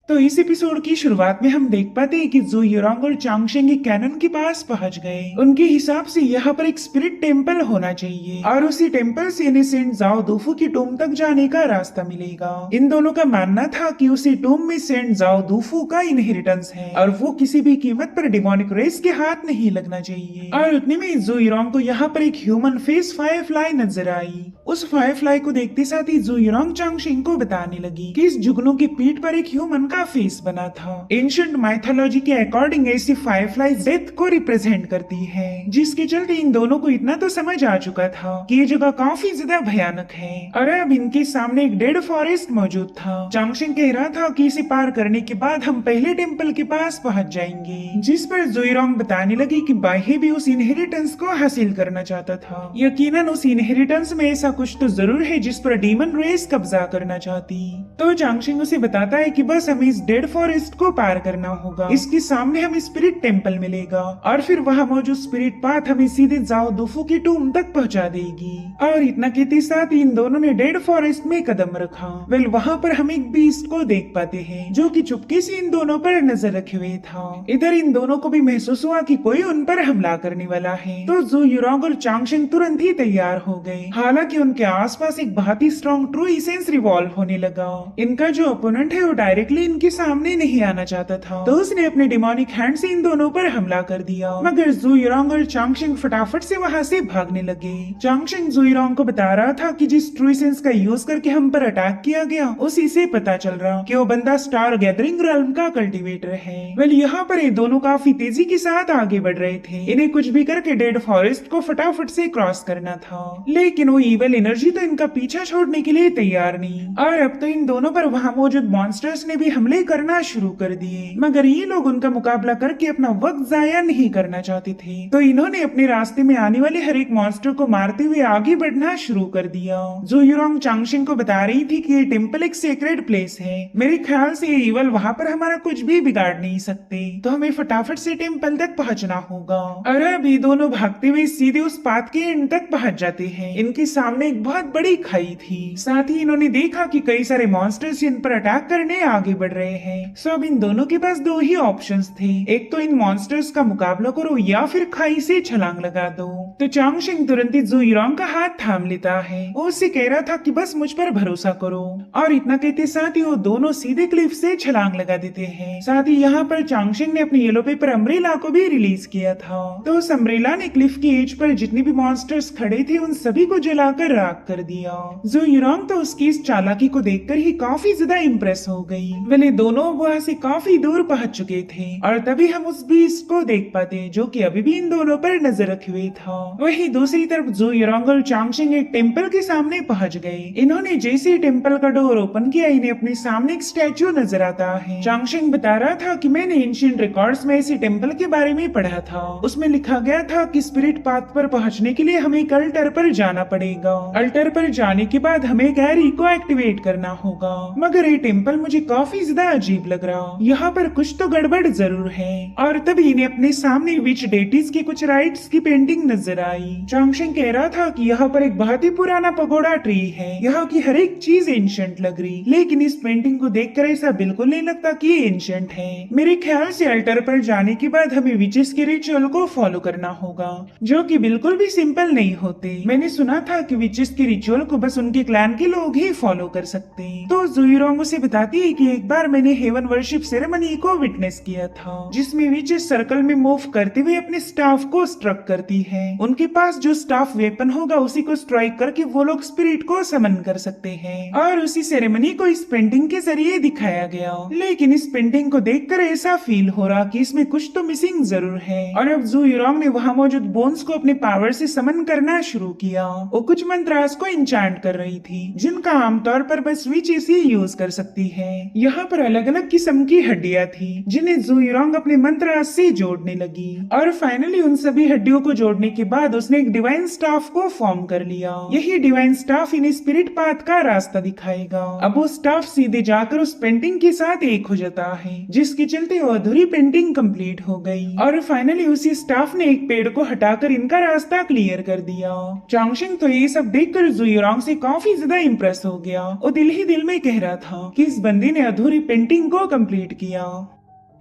तो इस एपिसोड की शुरुआत में हम देख पाते हैं कि जू युरोंग और चांगशेंग एक कैनन के पास पहुंच गए। उनके हिसाब से यहाँ पर एक स्पिरिट टेम्पल होना चाहिए और उसी टेम्पल से इन्हें सेंट जाओ दूफू की टूम तक जाने का रास्ता मिलेगा। इन दोनों का मानना था कि उसी टूम में सेंट जाओ दूफू का इनहेरिटेंस है और वो किसी भी कीमत पर डिमोनिक रेस के हाथ नहीं लगना चाहिए। और उतने में जू युरोंग को यहाँ पर एक ह्यूमन फेस फायरफ्लाई नजर आई। उस फायरफ्लाई को देखते साथ ही जू युरोंग चांगशेंग को बताने लगी कि इस जुगनू की पीठ पर एक ह्यूमन का फेस बना था। एंशिएंट माइथोलॉजी के अकॉर्डिंग ऐसी फायरफ्लाई डेथ को रिप्रेजेंट करती है, जिसके चलते इन दोनों को इतना तो समझ आ चुका था कि ये जगह काफी ज्यादा भयानक है। और अब इनके सामने एक डेड फॉरेस्ट मौजूद था। चांगशेंग कह रहा था कि इसे पार करने के बाद हम पहले टेम्पल के पास पहुंच जाएंगे, जिस पर जुइरोंग बताने लगी कि बाह्य भी उस इनहेरिटेंस को हासिल करना चाहता था। यकीनन उस इनहेरिटेंस में ऐसा कुछ तो जरूर है जिस पर डीमन रेस कब्जा करना चाहती। तो चांगशेंग उसे बताता है कि बस हमें इस डेड फॉरेस्ट को पार करना होगा, इसके सामने हमें स्पिरिट टेम्पल मिलेगा और फिर वहाँ मौजूद स्पिरिट पाथ हमें सीधे जाओ दुफू की टूम तक पहुँचा देगी। और इतना कहते साथ इन दोनों ने डेड फॉरेस्ट में कदम रखा। वेल वहाँ पर हम एक बीस्ट को देख पाते हैं जो कि चुपके से इन दोनों पर नजर रखे हुए था। इधर इन दोनों को भी महसूस हुआ कि कोई उन पर हमला करने वाला है, तो जू युरोंग और चांगशेंग तुरंत ही तैयार हो गए। हालांकि उनके आसपास एक बहुत ही स्ट्रॉन्ग ट्रू इसेंस रिवॉल्व होने लगा। इनका जो ओपोनेंट है वो डायरेक्टली इनके सामने नहीं आना चाहता था, तो उसने अपने डिमोनिक हैंड से इन दोनों पर हमला कर दिया। मगर जू युरोंग और चांगशेंग फटाफट से वहाँ से भागने लगे। चांगशेंग जू युरोंग को बता रहा था कि जिस ट्रू इसेंस का यूज करके हम पर अटैक किया गया उसी से पता चल रहा कि वो बंदा स्टार गैदरिंग रेल्म का कल्टीवेटर है। वेल यहाँ पर ये दोनों काफी तेजी के साथ आगे बढ़ रहे थे। इन्हें कुछ भी करके डेड फॉरेस्ट को फटाफट से क्रॉस करना था, लेकिन वो इविल एनर्जी तो इनका पीछा छोड़ने के लिए तैयार नहीं। और अब तो इन दोनों पर वहाँ मौजूद मॉन्स्टर्स ने भी हमले करना शुरू कर दिए, मगर ये लोग उनका मुकाबला करके अपना वक्त जाया नहीं करना चाहते थे। तो इन्होंने अपने रास्ते में आने वाले हर एक मॉन्स्टर को मारते हुए आगे बढ़ना शुरू कर दिया। जू युरोंग चांगशेंग को बता रही थी कि ये टेम्पल एक सेक्रेड प्लेस है, मेरे ख्याल से ये इवल वहाँ पर हमारा कुछ भी बिगाड़ नहीं सकते, तो हमें फटाफट से टेम्पल तक पहुँचना होगा। और अब ये दोनों भागते हुए सीधे उस पाथ के एंड तक पहुँच जाते हैं। इनके सामने एक बहुत बड़ी खाई थी। साथ ही इन्होंने देखा कि कई सारे मॉन्स्टर्स इन पर अटैक करने आगे बढ़ रहे हैं। सो अब इन दोनों के पास दो ही ऑप्शंस थे, एक तो इन मॉन्स्टर्स का मुकाबला करो या फिर खाई से छलांग लगा दो। तो चांगशेंग तुरंत ही जू युरोंग का हाथ थाम लेता है। वो उससे कह रहा था कि बस मुझ पर भरोसा करो, और इतना कहते साथ ही वो दोनों सीधे क्लिफ से छलांग लगा देते हैं। साथ ही यहाँ पर चांगशेंग ने अपने येलो पेपर अम्ब्रेला को भी रिलीज किया था। तो उस अम्ब्रेला ने क्लिफ की एज पर जितने भी मॉन्स्टर्स खड़े थे उन सभी को जलाकर राख कर दिया। जू युरोंग तो उसकी इस चालाकी को देखकर ही काफी ज्यादा इम्प्रेस हो गई। वेले दोनों वहाँ से काफी दूर पहुँच चुके थे और तभी हम उस बीस्ट को देख पाते जो कि अभी भी इन दोनों पर नजर रखे हुए था। वही दूसरी तरफ जू युरोंग और चांगशेंग एक टेम्पल के सामने पहुँच गए। इन्होंने जैसे ही टेम्पल का डोर ओपन किया इन्हें अपने सामने एक स्टैचू नजर आता है। चांगशेंग बता रहा था कि मैंने एंशिएंट रिकॉर्ड्स में इसी टेम्पल के बारे में पढ़ा था, उसमें लिखा गया था कि स्पिरिट पाथ पर पहुँचने के लिए हमें एक अल्टर पर जाना पड़ेगा। अल्टर पर जाने के बाद हमें गैरी को एक्टिवेट करना होगा। मगर ये टेम्पल मुझे काफी ज्यादा अजीब लग रहा, यहाँ पर कुछ तो गड़बड़ जरूर है। और तभी इन्हें अपने सामने विच डेटीज की कुछ राइट्स की पेंटिंग नजर आई। चांगशेंग कह रहा था कि यहाँ पर एक बहुत ही पुराना पगोडा ट्री है, यहाँ की हर एक चीज एंशिएंट लग रही, लेकिन इस पेंटिंग को देखकर ऐसा बिल्कुल नहीं लगता कि ये एंशिएंट है। मेरे ख्याल से अल्टर पर जाने के बाद हमें विचेस के रिचुअल को फॉलो करना होगा, जो कि बिल्कुल भी सिंपल नहीं होते। मैंने सुना था कि विचेस के रिचुअल को बस उनके क्लैन के लोग ही फॉलो कर सकते हैं। तो जू युरोंग उसे बताती है कि एक बार मैंने हेवन वर्शिप सेरेमनी को विटनेस किया था, जिसमें विचेस सर्कल में मूव करते हुए अपने स्टाफ को स्ट्रक करती है। उनके पास जो स्टाफ वेपन होगा उसी को स्ट्राइक करके वो लोग स्पिरिट को समन कर सकते हैं। और उसी सेरेमनी को इस पेंटिंग के जरिए दिखाया गया, लेकिन इस पेंटिंग को देखकर ऐसा फील हो रहा कि इसमें कुछ तो मिसिंग जरूर है। और अब जू युरोंग ने वहाँ मौजूद बोन्स को अपने पावर से समन करना शुरू किया। वो कुछ मंत्रास को इंचांट कर रही थी, जिनका आमतौर पर बस विचेस ही यूज कर सकती है। यहाँ पर अलग अलग किस्म की हड्डियाँ थी जिन्हें जू युरोंग अपने मंत्रास से जोड़ने लगी। और फाइनली उन सभी हड्डियों को जोड़ने के बाद उसने एक डिवाइन स्टाफ को फॉर्म कर लिया। यही डिवाइन स्टाफ इन्हें स्पिरिट पाथ का रास्ता दिखाएगा। अब वो स्टाफ सीधे जाकर उस पेंटिंग के साथ एक हो जाता है, जिसके चलते वो अधूरी पेंटिंग कंप्लीट हो गई। और फाइनली उसी स्टाफ ने एक पेड़ को हटाकर इनका रास्ता क्लियर कर दिया। चांगशेंग तो ये सब देखकर जू युरोंग से काफी ज्यादा इम्प्रेस हो गया। वो दिल ही दिल में कह रहा था कि इस बंदे ने अधूरी पूरी पेंटिंग को कंप्लीट किया।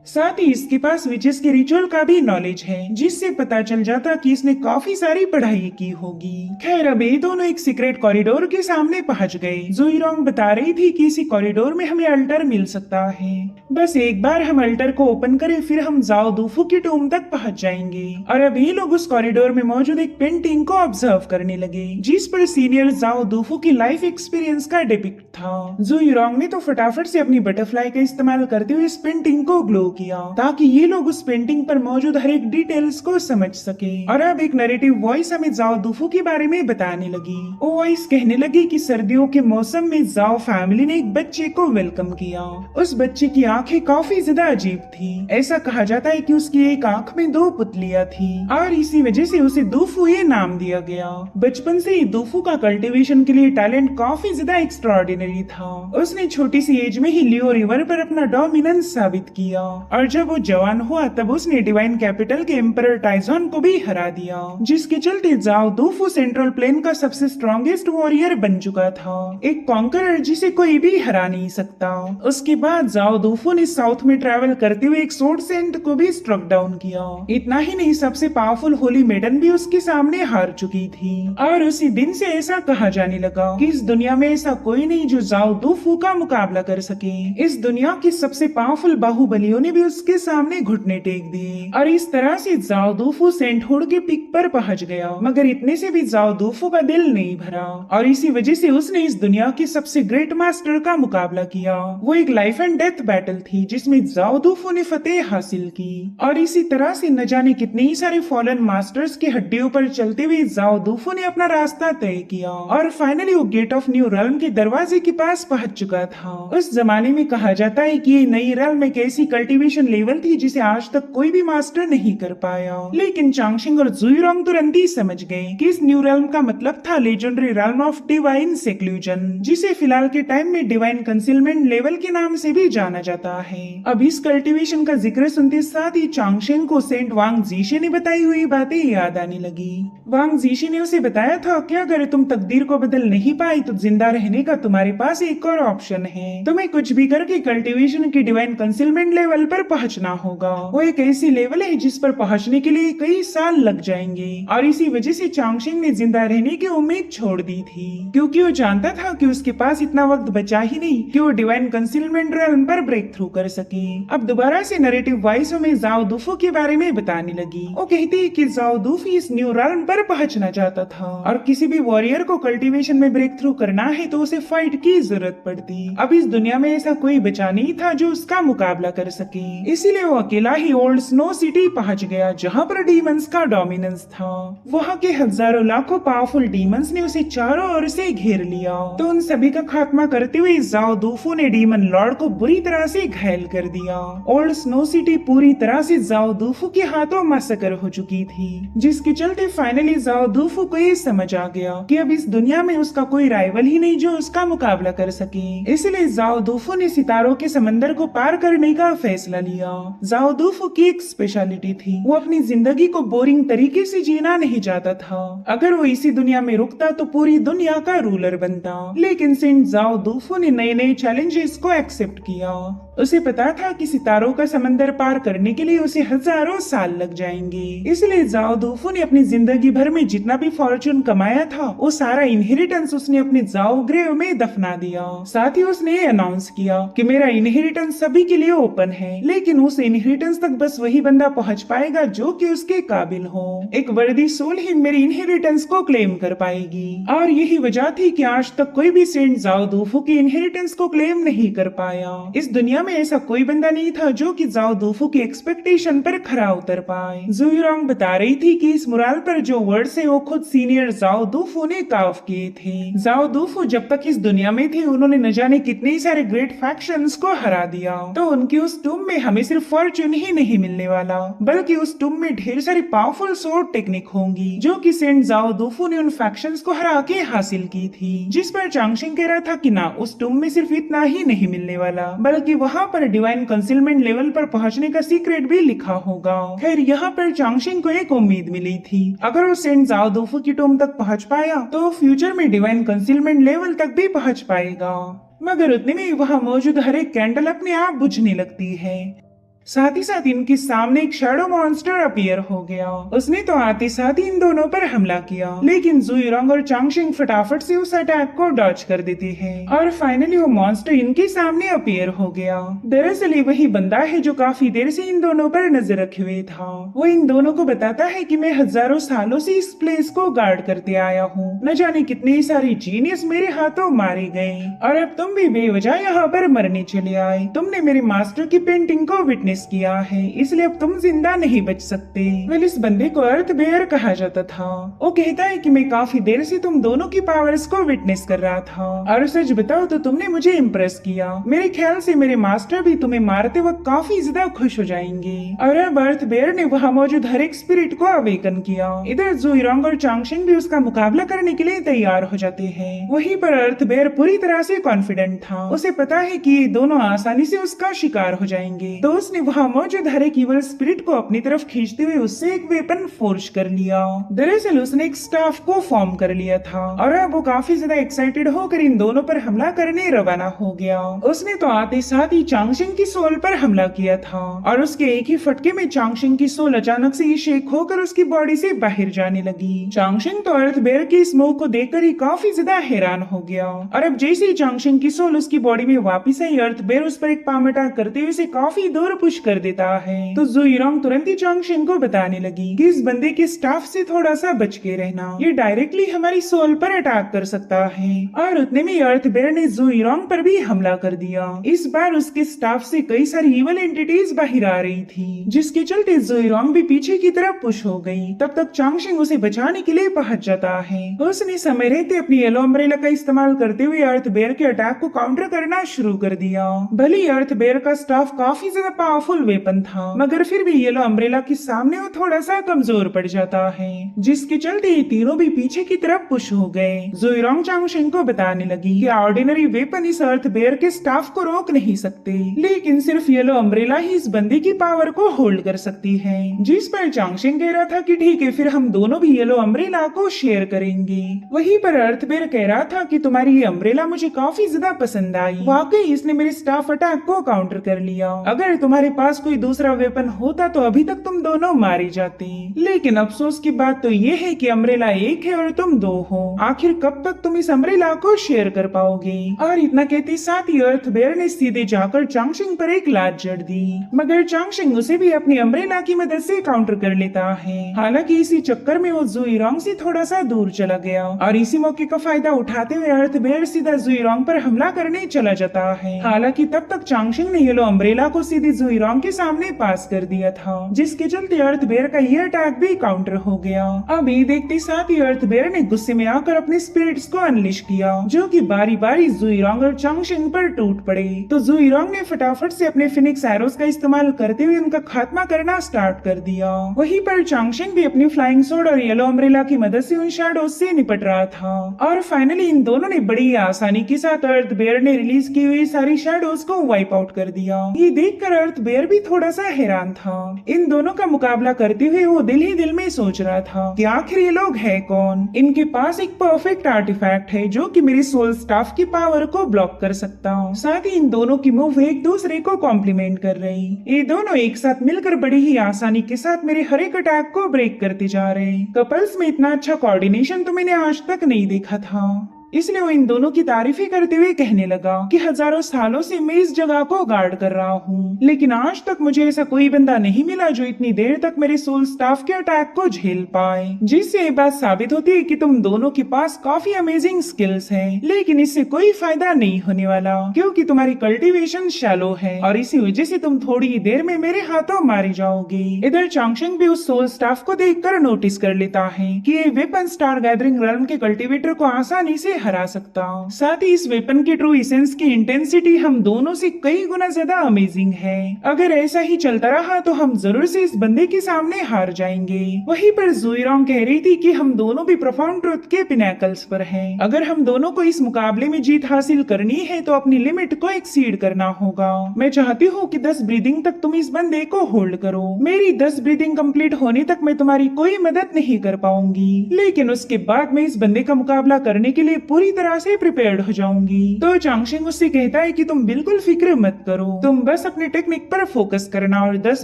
साथ ही इसके पास विचेस के रिचुअल का भी नॉलेज है, जिससे पता चल जाता कि इसने काफी सारी पढ़ाई की होगी। खैर अब ये दोनों एक सीक्रेट कॉरिडोर के सामने पहुंच गए। जुईरोंग बता रही थी कि इसी कॉरिडोर में हमें अल्टर मिल सकता है, बस एक बार हम अल्टर को ओपन करें फिर हम जाओ दूफू की टूम तक पहुंच जाएंगे। और अब ये लोग उस कॉरिडोर में मौजूद एक पेंटिंग को ऑब्जर्व करने लगे, जिस पर सीनियर जाओ दूफू की लाइफ एक्सपीरियंस का डिपिक्ट था। जुईरोंग ने तो फटाफट से अपनी बटरफ्लाई का इस्तेमाल करते हुए इस पेंटिंग को ग्लो किया, ताकि ये लोग उस पेंटिंग पर मौजूद हर एक डिटेल्स को समझ सके। और अब एक नैरेटिव वॉइस हमें जाओ दूफू के बारे में बताने लगी। वो वॉइस कहने लगी कि सर्दियों के मौसम में जाओ फैमिली ने एक बच्चे को वेलकम किया। उस बच्चे की आंखें काफी ज्यादा अजीब थी। ऐसा कहा जाता है कि उसकी एक आंख में 2 पुतलियां थी और इसी वजह से उसे दूफू ये नाम दिया गया। बचपन से ही दूफू का कल्टीवेशन के लिए टैलेंट काफी ज्यादा एक्स्ट्राऑर्डिनरी था। उसने छोटी सी एज में ही लियो रिवर पर अपना डोमिनेंस साबित किया और जब वो जवान हुआ तब उसने डिवाइन कैपिटल के एम्परर टाइजॉन को भी हरा दिया, जिसके चलते जाओ दूफू सेंट्रल प्लेन का सबसे स्ट्रॉन्गेस्ट वॉरियर बन चुका था, एक कॉन्करर जिसे कोई भी हरा नहीं सकता। उसके बाद जाओ दूफू ने साउथ में ट्रैवल करते हुए एक सोर्ड सेंट को भी स्ट्रक डाउन किया। इतना ही नहीं, सबसे पावरफुल होली मेडन भी उसके सामने हार चुकी थी। और उसी दिन से ऐसा कहा जाने लगा कि इस दुनिया में ऐसा कोई नहीं जो जाओ दूफू का मुकाबला कर सके। इस दुनिया की सबसे पावरफुल बाहुबलियों ने भी उसके सामने घुटने टेक दिए और इस तरह से जाओ दूफू सेंटहुड के पिक पर पहुंच गया। मगर इतने से भी जाओ दूफू का दिल नहीं भरा और इसी वजह से उसने इस दुनिया के सबसे ग्रेट मास्टर का मुकाबला किया। वो एक लाइफ एंड डेथ बैटल थी जिसमें जाओ दूफू ने फतेह हासिल की। और इसी तरह से न जाने कितने ही सारे फॉलन मास्टर्स की हड्डियों पर चलते हुए जाओ दूफू ने अपना रास्ता तय किया और फाइनली वो गेट ऑफ न्यू रेल्म के दरवाजे के पास पहुंच चुका था। उस जमाने में कहा जाता है कि ये नई रेल्म एक ऐसी कल्टीवेशन लेवल थी जिसे आज तक कोई भी मास्टर नहीं कर पाया। लेकिन चांगशिंग और जुईरोंग तुरंत ही समझ गए कि इस न्यू रेल्म का मतलब था legendary realm of divine seclusion, जिसे फिलहाल के टाइम में डिवाइन कंसीलमेंट लेवल के नाम से भी जाना जाता है। अब इस कल्टीवेशन का जिक्र सुनते साथ ही चांगशिंग को सेंट वांग जीशे ने बताई हुई बातें याद आने लगी। वांग जीशे ने उसे बताया था कि अगर तुम तकदीर को बदल नहीं पाई तो जिंदा रहने का तुम्हारे पास एक और ऑप्शन है, तुम्हें कुछ भी करके कल्टीवेशन की डिवाइन कंसीलमेंट लेवल पर पहुंचना होगा। वो एक ऐसी लेवल है जिस पर पहुंचने के लिए कई साल लग जाएंगे और इसी वजह से चांगशिंग ने जिंदा रहने की उम्मीद छोड़ दी थी, क्योंकि वो जानता था कि उसके पास इतना वक्त बचा ही नहीं कि वो डिवाइन कंसीलमेंट रेल्म पर ब्रेक थ्रू कर सके। अब दोबारा से नैरेटिव वॉइस में जाओ दूफू के बारे में बताने लगी। वो कहती है कि जाओ दूफू इस न्यू रेल्म पर पहुंचना चाहता था और किसी भी वॉरियर को कल्टीवेशन में ब्रेक थ्रू करना है तो उसे फाइट की जरूरत पड़ती। अब इस दुनिया में ऐसा कोई बचा नहीं था जो उसका मुकाबला कर सके, इसीलिए वो अकेला ही ओल्ड स्नो सिटी पहुंच गया जहां पर डीमंस का डोमिनेंस था। वहां के हजारों लाखों पावरफुल डीमंस ने उसे चारों ओर से घेर लिया, तो उन सभी का खात्मा करते हुए जाओ दूफू ने डीमन लॉर्ड को बुरी तरह से घायल कर दिया। ओल्ड स्नो सिटी पूरी तरह से जाओ दूफू के हाथों मैसेकर हो चुकी थी, जिसके चलते फाइनली जाओ दूफू को ये समझ आ गया कि अब इस दुनिया में उसका कोई राइवल ही नहीं जो उसका मुकाबला कर सके। इसलिए जाओ दूफू ने सितारों के समंदर को पार करने का फैसला लिया। जाओ दूफू की एक स्पेशलिटी थी, वो अपनी जिंदगी को बोरिंग तरीके से जीना नहीं चाहता था। अगर वो इसी दुनिया में रुकता तो पूरी दुनिया का रूलर बनता, लेकिन सेंट जाओ दूफू ने नए नए चैलेंजेस को एक्सेप्ट किया। उसे पता था कि सितारों का समंदर पार करने के लिए उसे हजारों साल लग जाएंगे, इसलिए जाओ दूफू ने अपनी जिंदगी भर में जितना भी फॉर्चून कमाया था वो सारा इनहेरिटेंस उसने अपने जाओ ग्रेव में दफना दिया। साथ ही उसने अनाउंस किया कि मेरा इनहेरिटेंस सभी के लिए ओपन है, लेकिन उस इनहेरिटेंस तक बस वही बंदा पहुंच पाएगा जो कि उसके काबिल हो। एक वर्दी सोल ही मेरी इनहेरिटेंस को क्लेम कर पाएगी और यही वजह थी कि आज तक कोई भी सेंट जाओ दूफू की इनहेरिटेंस को क्लेम नहीं कर पाया। इस दुनिया में ऐसा कोई बंदा नहीं था जो कि जाओ दूफू की एक्सपेक्टेशन पर खरा उतर पाए। जुईरोंग बता रही थी कि इस मुराल पर जो वर्ड्स है वो खुद सीनियर जाओ दूफू ने काफ किए थे। जाओ दूफू जब तक इस दुनिया में थे उन्होंने न जाने कितने सारे ग्रेट फैक्शंस को हरा दिया, तो उनकी उस टूम में हमें सिर्फ फॉर्चून ही नहीं मिलने वाला बल्कि उस टूम में ढेर सारी पावरफुल सोर्ड टेक्निक होंगी जो कि सेंट जाओ दूफू ने उन फैक्शंस को हरा के हासिल की थी। जिस पर चांगशिंग कह रहा था कि ना, उस टूम में सिर्फ इतना ही नहीं मिलने वाला बल्कि वहाँ पर डिवाइन कंसीलमेंट लेवल पर पहुंचने का सीक्रेट भी लिखा होगा। खैर यहाँ पर चांगशिंग को एक उम्मीद मिली थी, अगर वो सेंट जाओ दूफू की टूम तक पहुंच पाया तो फ्यूचर में डिवाइन कंसीलमेंट लेवल तक भी पहुंच पाएगा। मगर उतने में वहाँ मौजूद हर एक कैंडल अपने आप बुझने लगती है। साथ ही साथ इनके सामने एक शैडो मॉन्स्टर अपीयर हो गया। उसने तो आते साथ ही इन दोनों पर हमला किया, लेकिन जुइरोंग और चांगशिंग फटाफट से उस अटैक को डॉज कर देते हैं और फाइनली वो मॉन्स्टर इनके सामने अपीयर हो गया। दरअसल ये वही बंदा है जो काफी देर से इन दोनों पर नजर रखे हुए था। वो इन दोनों को बताता है कि मैं हजारों सालों से इस प्लेस को गार्ड करते आया हूँ। न जाने कितने सारे जीनियस मेरे हाथों मारे गए और अब तुम भी बेवजह यहाँ पर मरने चले आए। तुमने मेरे मास्टर की पेंटिंग को विटनेस किया है, इसलिए अब तुम जिंदा नहीं बच सकते। वेल, इस बंदे को अर्थ बेयर कहा जाता था। वो कहता है कि मैं काफी देर से तुम दोनों की पावर्स को विटनेस कर रहा था और सच बताओ तो तुमने मुझे इम्प्रेस किया। मेरे ख्याल से मेरे मास्टर भी तुम्हें मारते वक्त काफी ज्यादा खुश हो जाएंगे। और अब अर्थ बेयर ने वहाँ मौजूद हर एक स्पिरिट को अवेकन किया। इधर जुइरोंग और चांगशिंग भी उसका मुकाबला करने के लिए तैयार हो जाते हैं। वहीं पर अर्थ बेयर पूरी तरह से कॉन्फिडेंट था। उसे पता है कि ये दोनों आसानी से उसका शिकार हो जाएंगे, तो उसने वहाँ मौजूद हर एक इवल स्पिरिट को अपनी तरफ खींचते हुए उससे एक वेपन फोर्ज कर लिया। दरअसल उसने एक स्टाफ को फॉर्म कर लिया था और अब वो काफी ज्यादा एक्साइटेड होकर इन दोनों पर हमला करने रवाना हो गया। उसने तो आते साथ ही चांगशिंग की सोल पर हमला किया था और उसके एक ही फटके में चांगशिंग की सोल अचानक से ही शेक होकर उसकी बॉडी से बाहर जाने लगी। चांगशिंग तो अर्थ बेयर के इस मूव को देखकर ही काफी ज्यादा हैरान हो गया और अब जैसे ही चांगशिंग की सोल उसकी बॉडी में वापिस आई, अर्थ बेयर उस पर एक पाम अटैक करते हुए उसे काफी दूर पुश कर देता है। तो जुइरोंग तुरंत ही चांगशिंग को बताने लगी कि इस बंदे के स्टाफ से थोड़ा सा बच के रहना, ये डायरेक्टली हमारी सोल पर अटैक कर सकता है। और उतने में अर्थ बेयर ने जुइरोंग पर भी हमला कर दिया। इस बार उसके स्टाफ से कई सारी इवल एंटिटीज बाहर आ रही थी, जिसके चलते जुइरोंग भी पीछे की तरफ पुश हो गई। तब तक चांगशिंग उसे बचाने के लिए पहुंच जाता है। उसने समय रहते अपनी येलो अम्ब्रेला का इस्तेमाल करते हुए अर्थ बेयर के अटैक को काउंटर करना शुरू कर दिया। भले ही अर्थ बेयर का स्टाफ काफी ज्यादा पावरफुल वेपन था, मगर फिर भी येलो अम्ब्रेला के सामने वो थोड़ा सा कमजोर पड़ जाता है, जिसके चलते ये तीनों भी पीछे की तरफ पुश हो गए। जुइरोंग चांगशिंग को बताने लगी कि ऑर्डिनरी वेपन इस अर्थ बेयर के स्टाफ को रोक नहीं सकते, लेकिन सिर्फ येलो अम्ब्रेला ही इस बंदे की पावर को होल्ड कर सकती है। जिस पर चांगशिंग कह रहा था कि ठीक है, फिर हम दोनों भी येलो अम्ब्रेला को शेयर करेंगे। वहीं पर अर्थ बेयर कह रहा था कि तुम्हारी ये अम्ब्रेला मुझे काफी ज्यादा पसंद आई, वाकई इसने मेरे स्टाफ अटैक को काउंटर कर लिया। अगर तुम्हारे पास कोई दूसरा वेपन होता तो अभी तक तुम दोनों मारे जाते, लेकिन अफसोस की बात तो ये है कि अम्ब्रेला एक है और तुम दो हो। आखिर कब तक तुम इस अम्ब्रेला को शेयर कर पाओगे? और इतना कहते साथ ही अर्थ बेयर ने सीधे जाकर चांगशिंग पर एक लात जड़ दी, मगर चांगशिंग उसे भी अपनी अम्ब्रेला की मदद से काउंटर कर लेता है। हालांकि इसी चक्कर में वो जुइरोंग से थोड़ा सा दूर चला गया और इसी मौके का फायदा उठाते हुए अर्थ बेयर सीधा जुइरोंग पर हमला करने चला जाता है। हालांकि तब तक चांगशिंग ने येलो अम्ब्रेला को सीधे जुइरोंग के सामने पास कर दिया था, जिसके चलते अर्थ बेयर का ये अटैक भी काउंटर हो गया। अब ये देखते साथ ही अर्थ बेयर ने गुस्से में आकर अपने स्पिरिट्स को अनलिश किया, जो कि बारी बारी जुइरोंग और चांगशिंग पर टूट पड़े। तो जुइरोंग ने फटाफट से अपने फिनिक्स एरोस का इस्तेमाल करते हुए उनका खात्मा करना स्टार्ट कर दिया। वहीं पर चांगशिंग भी अपनी फ्लाइंग सोर्ड और येलो अम्ब्रेला की मदद से उन शैडोज से निपट रहा था और फाइनली इन दोनों ने बड़ी आसानी के साथ अर्थ बेयर ने रिलीज की हुई सारी शैडोज को वाइप आउट कर दिया। ये देखकर अर्थ बेयर भी थोड़ा सा हैरान था। इन दोनों का मुकाबला करते हुए वो दिल ही दिल में सोच रहा था कि आखिर ये लोग है कौन। इनके पास एक परफेक्ट आर्टिफैक्ट है जो कि मेरी सोल स्टाफ की पावर को ब्लॉक कर सकता हूँ। साथ ही इन दोनों की मूव एक दूसरे को कॉम्प्लीमेंट कर रही। ये दोनों एक साथ मिलकर बड़ी ही आसानी के साथ मेरे हर एक अटैक को ब्रेक करते जा रहे। कपल्स में इतना अच्छा कोऑर्डिनेशन तो मैंने आज तक नहीं देखा था। इसलिए वो इन दोनों की तारीफें करते हुए कहने लगा कि हजारों सालों से मैं इस जगह को गार्ड कर रहा हूँ, लेकिन आज तक मुझे ऐसा कोई बंदा नहीं मिला जो इतनी देर तक मेरे सोल स्टाफ के अटैक को झेल पाए। जिससे ये बात साबित होती है कि तुम दोनों के पास काफी अमेजिंग स्किल्स हैं, लेकिन इससे कोई फायदा नहीं होने वाला क्योंकि तुम्हारी कल्टीवेशन शैलो है और इसी वजह से तुम थोड़ी ही देर में मेरे हाथों मारे जाओगे। इधर चांगशिंग भी उस सोल स्टाफ को देखकर नोटिस कर लेता है कि ये वेपन स्टार गैदरिंग रेल्म के कल्टीवेटर को आसानी से हरा सकता हूँ। साथ ही इस वेपन की ट्रू इसेंस की इंटेंसिटी हम दोनों से कई गुना ज्यादा अमेजिंग है। अगर ऐसा ही चलता रहा तो हम जरूर से इस बंदे के सामने हार जाएंगे। वहीं पर जुइरोंग कह रही थी कि हम दोनों भी प्रोफाउंड ट्रुथ के पिनाकल्स पर हैं। अगर हम दोनों को इस मुकाबले में जीत हासिल करनी है तो अपनी लिमिट को एक्सीड करना होगा। मैं चाहती हूँ कि 10 ब्रीदिंग तक तुम इस बंदे को होल्ड करो। मेरी 10 ब्रीदिंग कंप्लीट होने तक मैं तुम्हारी कोई मदद नहीं कर पाऊंगी, लेकिन उसके बाद मैं इस बंदे का मुकाबला करने के लिए पूरी तरह से प्रिपेयर्ड हो जाऊंगी। तो चांगशेंग उससे कहता है कि तुम बिल्कुल फिक्र मत करो, तुम बस अपने टेक्निक पर फोकस करना और 10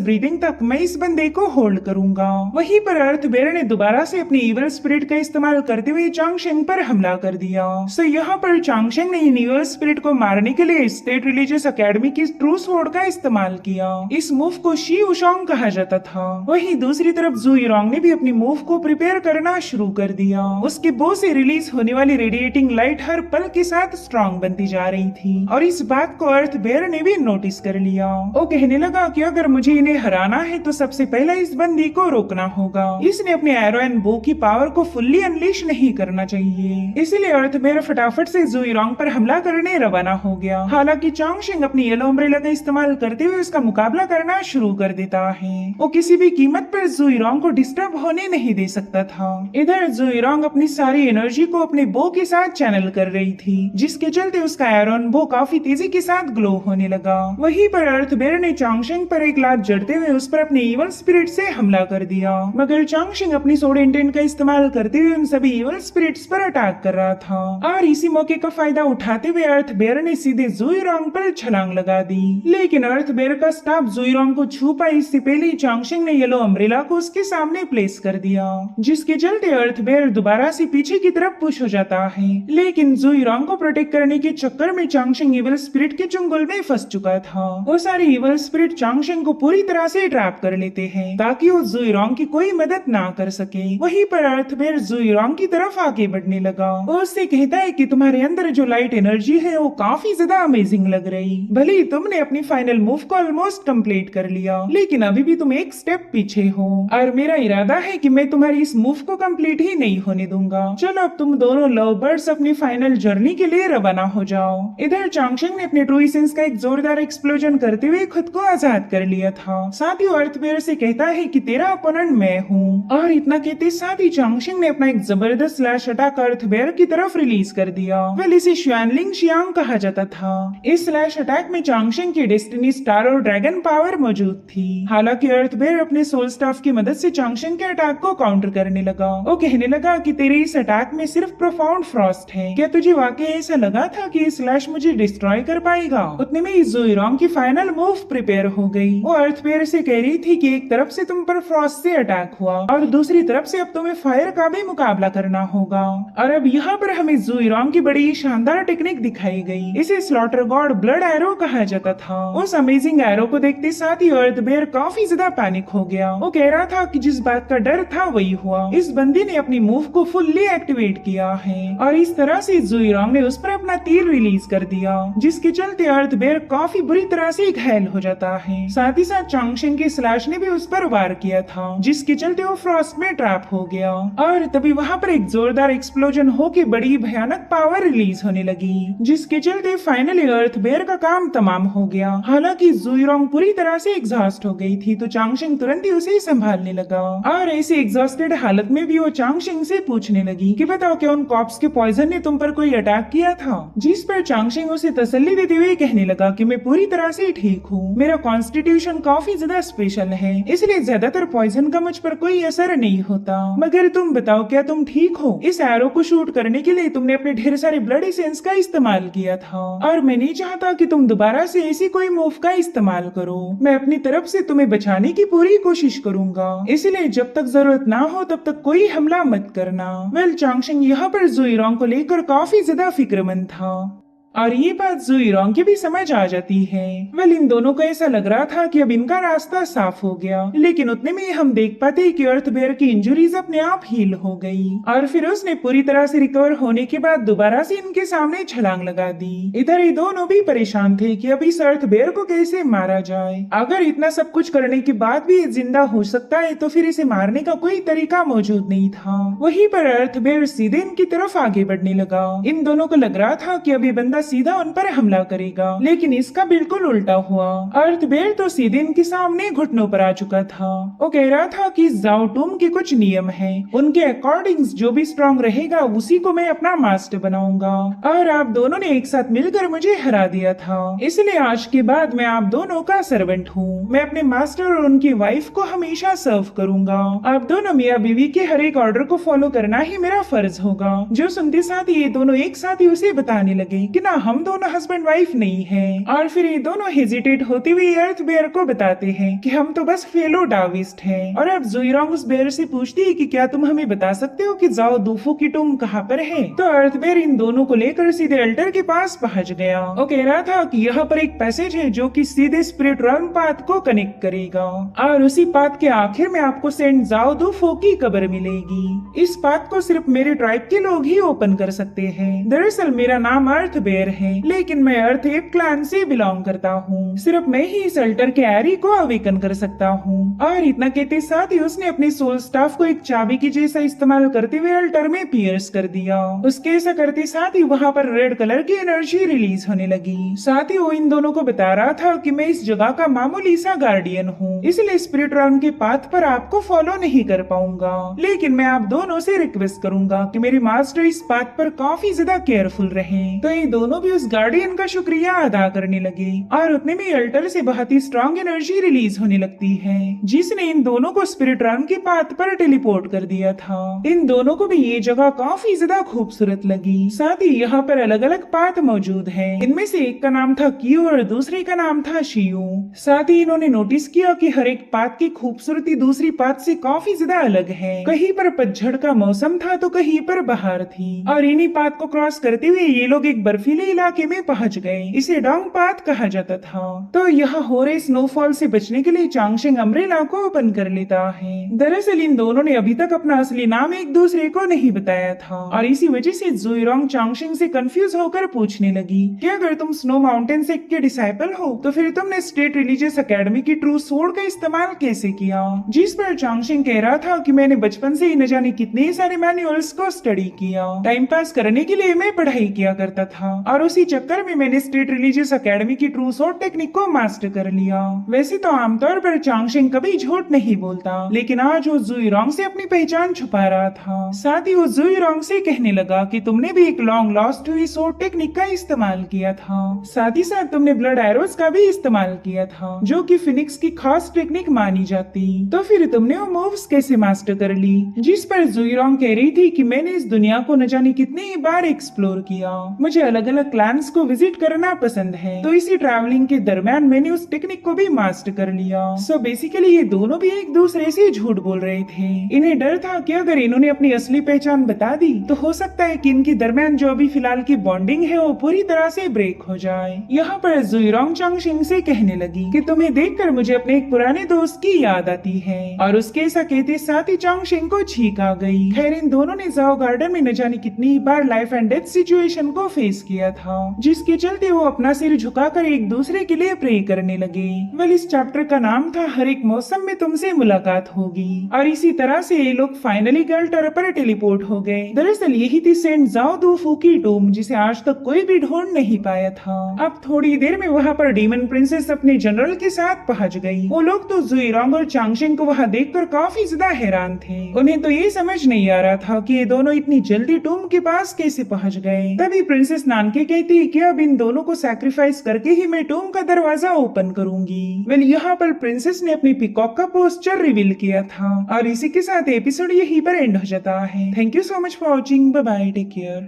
ब्रीदिंग तक मैं इस बंदे को होल्ड करूंगा। वहीं पर अर्थ बेयर ने दोबारा से अपनी इवल स्पिरिट का इस्तेमाल करते हुए चांगशेंग पर हमला कर दिया। सो यहाँ पर चांगशेंग ने इन इवल स्पिरिट को मारने के लिए स्टेट रिलीजियस एकेडमी की ट्रू स्वॉर्ड का इस्तेमाल किया। इस मूव को शी उशोंग कहा जाता था। वहीं दूसरी तरफ जू युरोंग ने भी अपनी मूव को प्रिपेयर करना शुरू कर दिया। उसके बो से रिलीज होने वाली रेडिएटिंग लाइट हर पल के साथ स्ट्रॉन्ग बनती जा रही थी और इस बात को अर्थ बेयर ने भी नोटिस कर लिया। वो कहने लगा कि अगर मुझे इन्हें हराना है तो सबसे पहले इस बंदी को रोकना होगा। इसने अपने एरो एंड बो की पावर को फुल्ली अनलीश नहीं करना चाहिए। इसलिए अर्थ बेयर फटाफट से जू युरोंग पर हमला करने रवाना हो गया। हालांकि चांगशेंग अपनी येलो अम्ब्रेला का इस्तेमाल करते हुए उसका मुकाबला करना शुरू कर देता है। वो किसी भी कीमत पर जू युरोंग को डिस्टर्ब होने नहीं दे सकता था। इधर जू युरोंग अपनी सारी एनर्जी को अपने बो के साथ चैनल कर रही थी, जिसके चलते उसका एरोन बो काफी तेजी के साथ ग्लो होने लगा। वहीं पर अर्थ बेयर ने चांगशेंग पर एक लात जड़ते हुए उस पर अपने इवल स्पिरिट से हमला कर दिया, मगर चांगशेंग अपनी सोड इंटेंट का इस्तेमाल करते हुए उन सभी इवल स्पिरिट्स पर अटैक कर रहा था और इसी मौके का फायदा उठाते हुए अर्थ बेयर ने सीधे जू युरोंग पर छलांग लगा दी। लेकिन अर्थ बेयर का स्टाफ जू युरोंग को छू पाए इससे पहले चांगशेंग ने येलो अम्ब्रेला को उसके सामने प्लेस कर दिया, जिसके चलते अर्थ बेयर दोबारा से पीछे की तरफ पुश हो जाता है। लेकिन जू युरोंग को प्रोटेक्ट करने के चक्कर में चांगशेंग इवल स्पिरिट के चुंगल में फंस चुका था। वो सारे इवल स्पिरिट चांगशेंग को पूरी तरह से ट्रैप कर लेते हैं ताकि वो जू युरोंग की कोई मदद ना कर सके। वहीं पर अर्थ बेयर जू युरोंग की तरफ आगे बढ़ने लगा। वो उससे कहता है कि तुम्हारे अंदर जो लाइट एनर्जी है वो काफी ज्यादा अमेजिंग लग रही। भले ही तुमने अपनी फाइनल मूव को ऑलमोस्ट कंप्लीट कर लिया, लेकिन अभी भी तुम एक स्टेप पीछे हो और मेरा इरादा है कि मैं तुम्हारी इस मूव को कंप्लीट ही नहीं होने दूंगा। चलो अब तुम दोनों लव बर्ड्स अपनी फाइनल जर्नी के लिए रवाना हो जाओ। इधर चांगशेंग ने अपने ट्रू एसेंस का एक जोरदार एक्सप्लोजन करते हुए खुद को आजाद कर लिया था। साथ ही अर्थ बेयर से कहता है कि तेरा अपोनेंट मैं हूँ और इतना कहते साथ ही चांगशेंग ने अपना एक जबरदस्त स्लैश अटैक अर्थ बेयर की तरफ रिलीज कर दिया। वेल इसे श्वानलिंग शियांग कहा जाता था। इस स्लैश अटैक में चांगशेंग की डेस्टिनी स्टार और ड्रैगन पावर मौजूद थी। हालांकि अर्थ बेयर अपने सोल स्टाफ की मदद से चांगशेंग के अटैक को काउंटर करने लगा। वो कहने लगा कि तेरे इस अटैक में सिर्फ प्रोफाउंड फ्रॉस्ट है। क्या तुझे वाकई ऐसा लगा था कि ये स्लैश मुझे डिस्ट्रॉय कर पाएगा? उतने में जू युरोंग की फाइनल मूव प्रिपेयर हो गई। वो अर्थ बेयर से कह रही थी कि एक तरफ से तुम पर फ्रॉस्ट से अटैक हुआ और दूसरी तरफ से अब तुम्हें फायर का भी मुकाबला करना होगा। और अब यहाँ पर हमें जू युरोंग की बड़ी शानदार टेक्निक दिखाई गई। इसे स्लॉटर गॉड ब्लड एरो कहा जाता था। उस अमेजिंग एरो को देखते साथ ही अर्थ बेयर काफी ज्यादा पैनिक हो गया। वो कह रहा था कि जिस बात का डर था वही हुआ। इस बंदी ने अपनी मूव को फुल्ली एक्टिवेट किया है और इस तरह से जू युरोंग ने उस पर अपना तीर रिलीज कर दिया, जिसके चलते अर्थ बेयर काफी बुरी तरह से घायल हो जाता है। साथ ही साथ चांगशेंग के स्लैश ने भी उस पर वार किया था, जिसके चलते वो फ्रॉस्ट में ट्रैप हो गया और तभी वहाँ पर एक जोरदार एक्सप्लोजन होके बड़ी भयानक पावर रिलीज होने लगी, जिसके चलते फाइनली अर्थ बेयर का काम तमाम हो गया। हालांकि जू युरोंग पूरी तरह से एग्जॉस्ट हो गई थी तो चांगशेंग तुरंत ही उसे संभालने लगा और ऐसे एग्जॉस्टेड हालत में भी वो चांगशेंग से पूछने लगी कि बताओ क्या उन कॉप्स के पॉइजन ने तुम पर कोई अटैक किया था? जिस पर चांगशेंग उसे तसल्ली देते हुए कहने लगा कि मैं पूरी तरह से ठीक हूँ, मेरा कॉन्स्टिट्यूशन काफी ज्यादा स्पेशल है, इसलिए ज्यादातर पॉइजन का मुझ पर कोई असर नहीं होता। मगर तुम बताओ क्या तुम ठीक हो? इस एरो को शूट करने के लिए तुमने अपने ढेर सारे ब्लड एसेंस का इस्तेमाल किया था और मैं नहीं चाहता कि तुम दोबारा से ऐसी कोई मूव का इस्तेमाल करो। मैं अपनी तरफ से तुम्हें बचाने की पूरी कोशिश करूंगा, इसलिए जब तक जरूरत ना हो तब तक कोई हमला मत करना। वेल चांगशेंग यहाँ पर जू युरोंग को लेकर काफी ज्यादा फिक्रमंद था और ये बात जू युरोंग की भी समझ आ जाती है। वेल इन दोनों को ऐसा लग रहा था कि अब इनका रास्ता साफ हो गया, लेकिन उतने में हम देख पाते हैं कि अर्थ बेयर की इंजुरीज अपने आप हील हो गई और फिर उसने पूरी तरह से रिकवर होने के बाद दोबारा से इनके सामने छलांग लगा दी। इधर ये दोनों भी परेशान थे कि अब इस अर्थ बेयर को कैसे मारा जाए। अगर इतना सब कुछ करने के बाद भी जिंदा हो सकता है तो फिर इसे मारने का कोई तरीका मौजूद नहीं था। वहीं पर अर्थ बेयर सीधे इनकी तरफ आगे बढ़ने लगा। इन दोनों को लग रहा था कि अब ये बंदा हमला सीधा उन पर हमला करेगा, लेकिन इसका बिल्कुल उल्टा हुआ। अर्थबेर तो सीधे इनके सामने घुटनों पर आ चुका था। वो कह रहा था कि जाओ टूम के कुछ नियम हैं, उनके अकॉर्डिंग जो भी स्ट्रांग रहेगा उसी को मैं अपना मास्टर बनाऊंगा, और आप दोनों ने एक साथ मिलकर मुझे हरा दिया था, इसलिए आज के बाद मैं आप दोनों का सर्वेंट हूँ। मैं अपने मास्टर और उनकी वाइफ को हमेशा सर्व करूंगा। आप दोनों मियाँ बीवी के हर एक ऑर्डर को फॉलो करना ही मेरा फर्ज होगा। जो सुनते साथ ये दोनों एक साथ ही उसे बताने लगे कि ना हम दोनों हस्बैंड वाइफ नहीं हैं, और फिर ये दोनों हेजिटेट होते हुए अर्थ बेयर को बताते हैं कि हम तो बस फेलो डाविस्ट हैं। और अब जुइरोंग उस बेयर से पूछती है कि क्या तुम हमें बता सकते हो कि जाओ दूफू की टूम कहाँ पर है। तो अर्थ बेयर इन दोनों को लेकर सीधे अल्टर के पास पहुँच गया। वो कह रहा था कि यहाँ पर एक पैसेज है जो कि सीधे स्पिरिट रन पाथ को कनेक्ट करेगा, और उसी पाथ के आखिर में आपको सेंट जाओ दूफू की कब्र मिलेगी। इस पाथ को सिर्फ मेरे ट्राइब के लोग ही ओपन कर सकते हैं। दरअसल मेरा नाम अर्थ बेयर है, लेकिन मैं अर्थ एप क्लैन से बिलोंग करता हूँ। सिर्फ मैं ही इस अल्टर के एरी को अवेकन कर सकता हूँ। और इतना कहते साथ ही उसने अपने सोल स्टाफ को एक चाबी की जैसा इस्तेमाल करते हुए अल्टर में पियर्स कर दिया। उसके ऐसा करते साथ ही वहाँ पर रेड कलर की एनर्जी रिलीज होने लगी। साथ ही वो इन दोनों को बता रहा था कि मैं इस जगह का मामूली सा गार्डियन हूँ, इसलिए स्पिरिट राउंड के पाथ पर आपको फॉलो नहीं कर पाऊंगा, लेकिन मैं आप दोनों से रिक्वेस्ट करूंगा कि मेरे मास्टर इस पाथ पर काफी ज्यादा केयरफुल रहें। तो ये दोनों भी उस गार्डियन का शुक्रिया अदा करने लगे, और उतने में अल्टर से बहुत ही स्ट्रॉन्ग एनर्जी रिलीज होने लगती है, जिसने इन दोनों को स्पिरिट राउंड के पाथ पर टेलीपोर्ट कर दिया था। इन दोनों को भी ये जगह काफी ज्यादा खूबसूरत लगी। साथ ही यहाँ पर अलग अलग पाथ मौजूद है। इनमें से एक का नाम था कियो और दूसरे का नाम था शियू। साथ ही इन्होंने नोटिस किया कि हर एक पाथ की खूबसूरती दूसरी पाथ से काफी ज्यादा अलग है। कहीं पर पतझड़ का मौसम था तो कहीं पर बहार थी, और इन्हीं पाथ को क्रॉस करते हुए ये लोग एक बर्फीले इलाके में पहुंच गए। इसे डोंग पाथ कहा जाता था। तो यहाँ हो रहे स्नोफॉल से बचने के लिए चांगशेंग अम्ब्रेला को ओपन कर लेता है। दरअसल इन दोनों ने अभी तक अपना असली नाम एक दूसरे को नहीं बताया था, और इसी वजह से जुइरोंग चांगशेंग से कंफ्यूज होकर पूछने लगी कि अगर तुम स्नो माउंटेन सेक्ट के डिसाइपल हो तो फिर तुमने स्टेट रिलीजियस एकेडमी की ट्रू सोर्ड का इस्तेमाल कैसे किया। जिस पर चांगशेंग कह रहा था कि मैंने बचपन से ही न जाने कितने सारे मैनुअल्स को स्टडी किया। टाइम पास करने के लिए मैं पढ़ाई किया करता था, और उसी चक्कर में मैंने स्टेट रिलीजियस एकेडमी की ट्रू सोर्ड टेक्निक को मास्टर कर लिया। वैसे तो आमतौर पर चांगशेंग कभी झूठ नहीं बोलता, लेकिन आज वो जुइरोंग से अपनी पहचान छुपा रहा था। साथ ही वो जुइरोंग से कहने लगा कि तुमने भी एक लॉन्ग लॉस्ट हुई सोर्ड टेक्निक का इस्तेमाल किया था। साथ ही साथ तुमने ब्लड एरोज का भी इस्तेमाल किया था, जो कि फिनिक्स की खास टेक्निक मानी जाती। तो फिर तुमने वो मूव्स कैसे मास्टर कर ली। जिस पर जुइरोंग कह रही थी कि मैंने इस दुनिया को न जाने कितनी ही बार एक्सप्लोर किया, मुझे अलग अलग क्लैंस को विजिट करना पसंद है, तो इसी ट्रैवलिंग के दरमियान मैंने उस टेक्निक को भी मास्टर कर लिया। सो बेसिकली ये दोनों भी एक दूसरे से झूठ बोल रहे थे। इन्हें डर था कि अगर इन्होंने अपनी असली पहचान बता दी तो हो सकता है कि इनके दरमियान जो अभी फिलहाल की बॉन्डिंग है वो पूरी तरह से ब्रेक हो जाए। यहाँ पर जुइरोंग चांगशेंग से कहने लगी कि तुम्हें देखकर मुझे अपने एक पुराने दोस्त की याद आती है, और उसके ऐसा कहते साथ ही चांगशेंग को छींक आ गई। खैर इन दोनों ने जाओ गार्डन में न जाने कितनी बार लाइफ एंड डेथ सिचुएशन को फेस किया था, जिसके चलते वो अपना सिर झुकाकर एक दूसरे के लिए प्रे करने लगे। वेल इस चैप्टर का नाम था हर एक मौसम में तुमसे मुलाकात होगी, और इसी तरह से ये लोग फाइनली गर्ल्टर पर टेलीपोर्ट हो गए। दरअसल यही थी सेंट जाओ दूफू की टूम, जिसे आज तक कोई भी ढूंढ नहीं पाया था। अब थोड़ी देर में वहाँ पर डीमन प्रिंसेस अपने जनरल के साथ पहुँच गई। वो लोग तो जुइरोंग और चांगशेंग को वहाँ देखकर काफी ज्यादा हैरान थे। उन्हें तो ये समझ नहीं आ रहा था कि ये दोनों इतनी जल्दी टूम के पास कैसे पहुँच गए। तभी प्रिंसेस नानके कहती कि अब इन दोनों को सैक्रिफाइस करके ही मैं टूम का दरवाजा ओपन करूंगी। वेल यहाँ पर प्रिंसेस ने अपनी पिकॉक का पोस्टर रिवील किया था, और इसी के साथ एपिसोड यहीं पर एंड हो जाता है। Thank you so much for watching. Bye bye, take care.